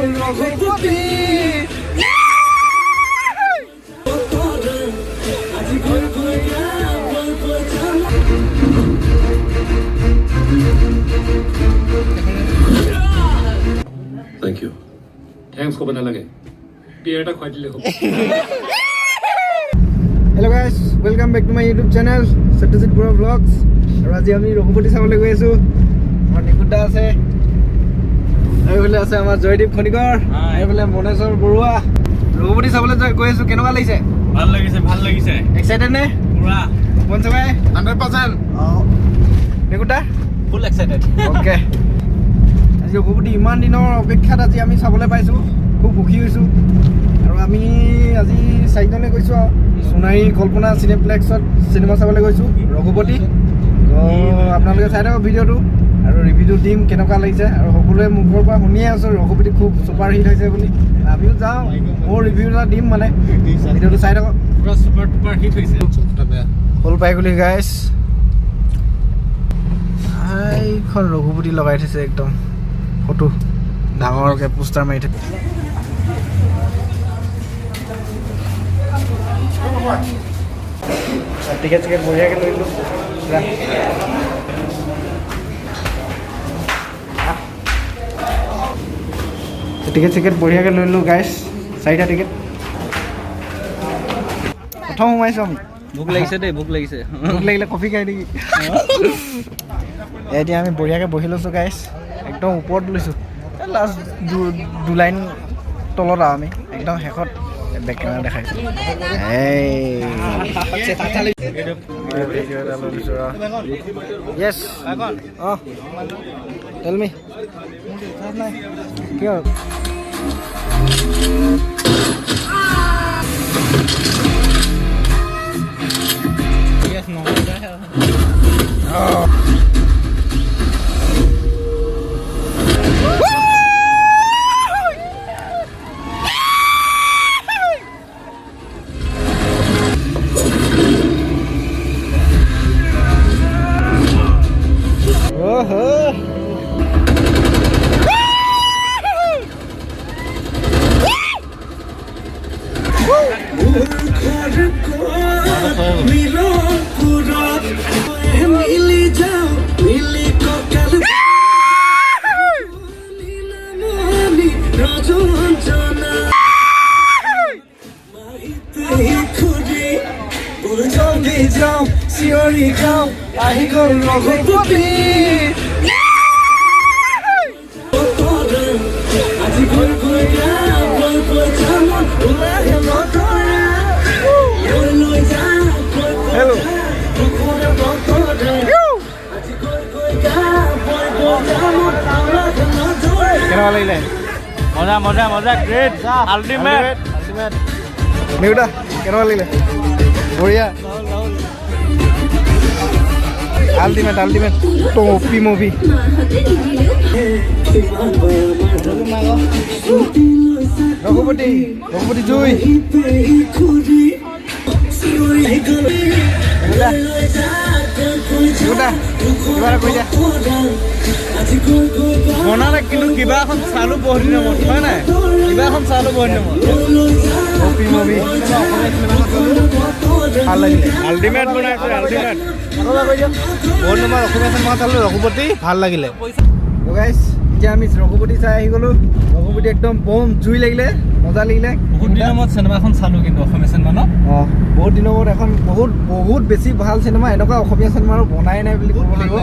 গ'ল Raghupati Thank you. Thanks for banana lage. Beer ta khwai dile hob. Hello guys, welcome back to my YouTube channel Satyajit Bro Vlogs. আৰু আজি আমি ৰঘুপতি চাবলৈ গৈ আছো। আমাৰ নিকুতা আছে, এইফালে আছে আমাৰ জয়দীপ খনিকৰ, এইফালে মনেশ্বৰ বৰুৱা। ৰঘুপতি চাবলৈ গৈ আছো। কেনেকুৱা লাগিছে? ভাল লাগিছে এক্সাইটেড নে? পুৰা পঞ্চমাই 100%। নিকুতা ফুল এক্সাইটেড। ওকে, আজি ৰঘুপতি ইমান দিনৰ অপেক্ষাত আজি আমি চাবলৈ পাইছো, খুব সুখী হৈছো। আৰু আমি আজি চাৰিজনে গৈছো সোণাৰী কল্পনা চিনেপ্লেক্সত চিনেমা চাবলৈ গৈছো ৰঘুপতি। আপোনালোকে চাই থাকক ভিডিঅ'টো আৰু ৰিভিউটো দিম কেনেকুৱা লাগিছে। আৰু সকলোৱে মুখৰ পৰা শুনিয়ে আছো ৰঘুপতি খুব ছুপাৰ হিট হৈছে বুলি। আমিও যাওঁ, মোৰ ৰিভিউ এটা দিম, মানে ভিডিঅ'টো চাই থাকক। পুৰা ছুপাৰ টুপাৰ হিট হৈছে। ফুল পাই গলি গাইছ, এইখন ৰঘুপতি লগাই থৈছে একদম ফটো ডাঙৰকৈ পোষ্টাৰ মাৰি থৈছে। টিকেট চিকেট বঢ়িয়াকৈ লৈ ল'লোঁ। টিকেট চিকেট বঢ়িয়াকৈ লৈ ল'লোঁ গাইছ, 4টা টিকেট। প্ৰথম সোমাইছোঁ আমি। ভোক লাগিছে দেই, ভোক লাগিছে। ভোক লাগিলে কফি খাই নেকি? এতিয়া আমি বঢ়িয়াকৈ বহি লৈছোঁ গাইছ, একদম ওপৰত লৈছোঁ, লাষ্ট দু লাইন তলত আৰু আমি একদম শেষত বেক কেমেৰা দেখাইছোঁ। য়েছ, অঁ টেল মি কি হ'ল? চিঞৰি গাওঁ আহি গ'ল ৰঘুপতি। কেনেকুৱা লাগিলে? মজা মজা মজা, গ্ৰেট, আল্টিমেট। নিকুতা কেনেকুৱা লাগিলে? বঢ়িয়া, আল্টিমেট আল্টিমেট টপি মুভি। ৰঘুপতি ৰঘুপতি জুই। বনালে কিন্তু কিবা এখন চালো বহুত দিনৰ মূৰত, হয় নাই? কিবা এখন চালো বহুত দিনৰ মূৰত। টপি মুভি ভাল লাগিলে, আল্টিমেট বনাইছে, আল্টিমেট। বহুত নম্বৰ অসমীয়া চিনেমা চালোঁ, ৰঘুপতি ভাল লাগিলে। গাইছ, এতিয়া আমি ৰঘুপতি চাই আহি গ'লোঁ। ৰঘুপতি একদম বম জুই লাগিলে, মজা লাগিলে। বহুত দিনৰ মূৰত চিনেমাখন চালোঁ কিন্তু অসমীয়া চিনেমা ন? অঁ, বহুত দিনৰ মূৰত এখন বহুত বেছি ভাল চিনেমা এনেকুৱা অসমীয়া চিনেমা আৰু বনাই নাই বুলি ক'ব লাগিব।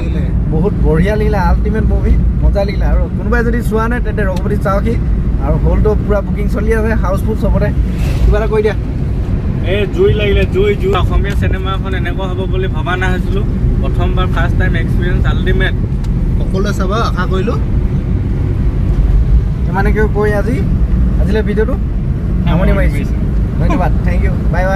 বহুত বঢ়িয়া লাগিলে, আল্টিমেট মুভি, মজা লাগিলে। আৰু কোনোবাই যদি চোৱা নাই তেন্তে ৰঘুপতি চাওকহি। আৰু হলটো পূৰা বুকিং চলি আছে, হাউচফুল চবতে। কিবা এটা কৈ দিয়া। এই জুই লাগিলে, জুই জুই। অসমীয়া চিনেমাখন এনেকুৱা হ'ব বুলি ভবা নাছিলো। প্ৰথমবাৰ ফাৰ্ষ্ট টাইম এক্সপিৰিয়েঞ্চ, আল্টিমেট। সকলোৱে চাবা আশা কৰিলোঁ। ইমানকে কৈ আজিলৈ ভিডিঅ'টো সামৰণি মাৰিছোঁ। ধন্যবাদ, থেংক ইউ, বাই বাই।